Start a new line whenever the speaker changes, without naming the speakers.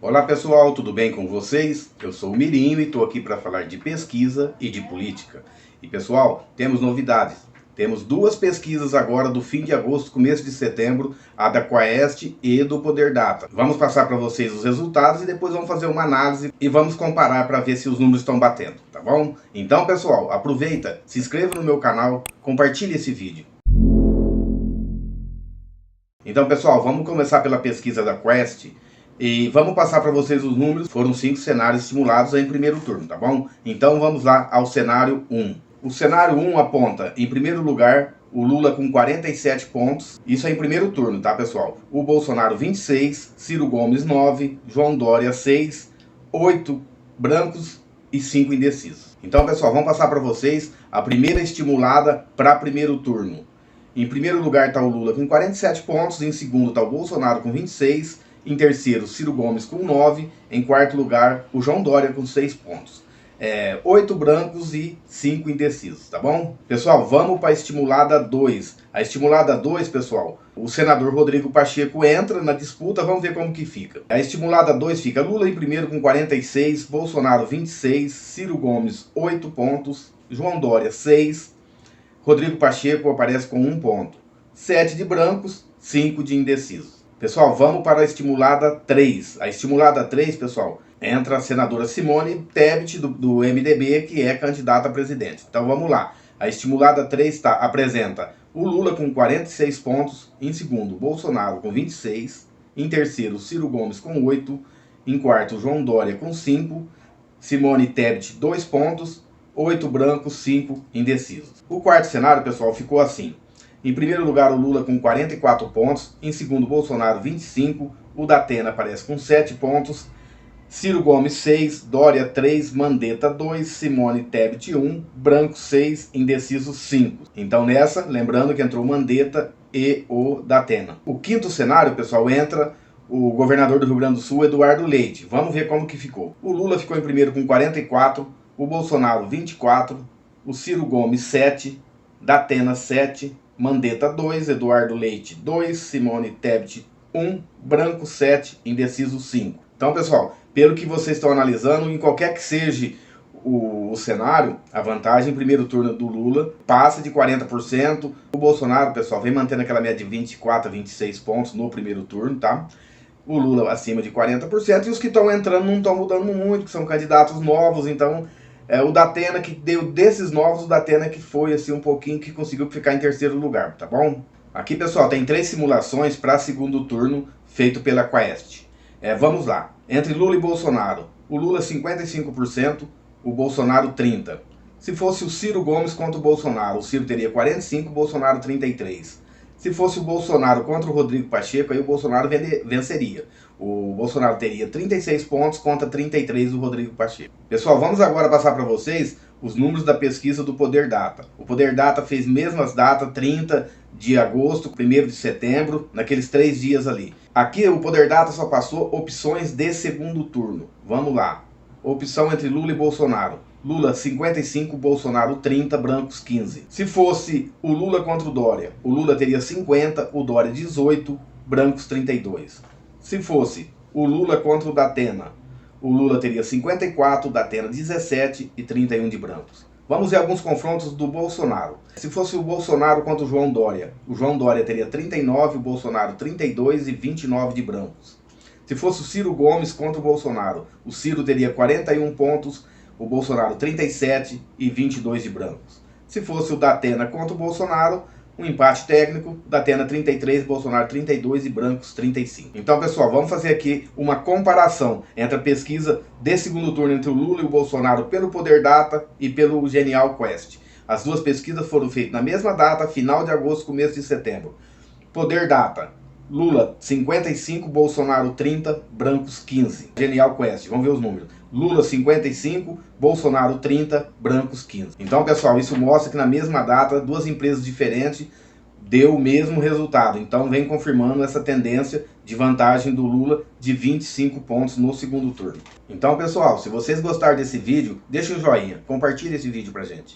Olá pessoal, tudo bem com vocês? Eu sou o Mirim e estou aqui para falar de pesquisa e de política. E pessoal, temos novidades. Temos duas pesquisas agora do fim de agosto, começo de setembro, a da Quaest e do Poder Data. Vamos passar para vocês os resultados e depois vamos fazer uma análise e vamos comparar para ver se os números estão batendo, tá bom? Então pessoal, aproveita, se inscreva no meu canal, compartilhe esse vídeo. Então pessoal, vamos começar pela pesquisa da Quaest. E vamos passar para vocês os números. Foram 5 cenários estimulados em primeiro turno, tá bom? Então vamos lá ao cenário 1. O cenário 1 aponta, em primeiro lugar, o Lula com 47 pontos. Isso é em primeiro turno, tá, pessoal? O Bolsonaro 26, Ciro Gomes 9, João Dória 6, 8 brancos e 5 indecisos. Então, pessoal, vamos passar para vocês a primeira estimulada para primeiro turno. Em primeiro lugar está o Lula com 47 pontos, em segundo está o Bolsonaro com 26, em terceiro, Ciro Gomes com 9. Em quarto lugar, o João Dória com 6 pontos. 8 brancos e 5 indecisos, tá bom? Pessoal, vamos para a estimulada 2. A estimulada 2, pessoal, o senador Rodrigo Pacheco entra na disputa, vamos ver como que fica. A estimulada 2 fica Lula em primeiro com 46, Bolsonaro 26, Ciro Gomes 8 pontos, João Dória 6, Rodrigo Pacheco aparece com 1 ponto. 7 de brancos, 5 de indecisos. Pessoal, vamos para a estimulada 3. A estimulada 3, pessoal, entra a senadora Simone Tebet, do MDB, que é candidata a presidente. Então vamos lá. A estimulada 3 apresenta o Lula com 46 pontos, em segundo, Bolsonaro com 26, em terceiro, Ciro Gomes com 8, em quarto, João Dória com 5, Simone Tebet 2 pontos, 8 brancos, 5 indecisos. O quarto cenário, pessoal, ficou assim. Em primeiro lugar, o Lula com 44 pontos. Em segundo, Bolsonaro 25. O Datena aparece com 7 pontos. Ciro Gomes 6. Dória 3. Mandetta 2. Simone Tebet 1. Branco 6. Indeciso 5. Então nessa, lembrando que entrou Mandetta e o Datena. O quinto cenário, pessoal, entra o governador do Rio Grande do Sul, Eduardo Leite. Vamos ver como que ficou. O Lula ficou em primeiro com 44. O Bolsonaro 24. O Ciro Gomes 7. Datena 7. Mandetta 2, Eduardo Leite 2, Simone Tebet 1, branco 7, indeciso 5. Então, pessoal, pelo que vocês estão analisando, em qualquer que seja o cenário, a vantagem em primeiro turno do Lula passa de 40%. O Bolsonaro, pessoal, vem mantendo aquela média de 24 a 26 pontos no primeiro turno, tá? O Lula acima de 40%, e os que estão entrando não estão mudando muito, que são candidatos novos, então... o Datena, que deu desses novos, o Datena que foi assim um pouquinho, que conseguiu ficar em terceiro lugar, tá bom? Aqui, pessoal, tem 3 simulações para segundo turno feito pela Quaest. Vamos lá. Entre Lula e Bolsonaro, o Lula 55%, o Bolsonaro 30%. Se fosse o Ciro Gomes contra o Bolsonaro, o Ciro teria 45%, o Bolsonaro 33%. Se fosse o Bolsonaro contra o Rodrigo Pacheco, aí o Bolsonaro venceria. O Bolsonaro teria 36 pontos contra 33 do Rodrigo Pacheco. Pessoal, vamos agora passar para vocês os números da pesquisa do Poder Data. O Poder Data fez mesmas datas, 30 de agosto, 1º de setembro, naqueles 3 dias ali. Aqui o Poder Data só passou opções de segundo turno. Vamos lá. Opção entre Lula e Bolsonaro. Lula 55, Bolsonaro 30, brancos 15. Se fosse o Lula contra o Dória, o Lula teria 50, o Dória 18, brancos 32. Se fosse o Lula contra o Datena, o Lula teria 54, o Datena 17 e 31 de brancos. Vamos ver alguns confrontos do Bolsonaro. Se fosse o Bolsonaro contra o João Dória teria 39, o Bolsonaro 32 e 29 de brancos. Se fosse o Ciro Gomes contra o Bolsonaro, o Ciro teria 41 pontos, o Bolsonaro 37 e 22 de brancos. Se fosse o Datena contra o Bolsonaro, um empate técnico, Datena 33, Bolsonaro 32 e brancos 35. Então, pessoal, vamos fazer aqui uma comparação entre a pesquisa de segundo turno entre o Lula e o Bolsonaro pelo Poder Data e pelo Genial Quest. As duas pesquisas foram feitas na mesma data, final de agosto, começo de setembro. Poder Data, Lula 55, Bolsonaro 30, brancos 15. Genial Quest, vamos ver os números. Lula 55, Bolsonaro 30, brancos 15. Então, pessoal, isso mostra que na mesma data, duas empresas diferentes deu o mesmo resultado. Então, vem confirmando essa tendência de vantagem do Lula de 25 pontos no segundo turno. Então, pessoal, se vocês gostaram desse vídeo, deixa um joinha, compartilhe esse vídeo pra gente.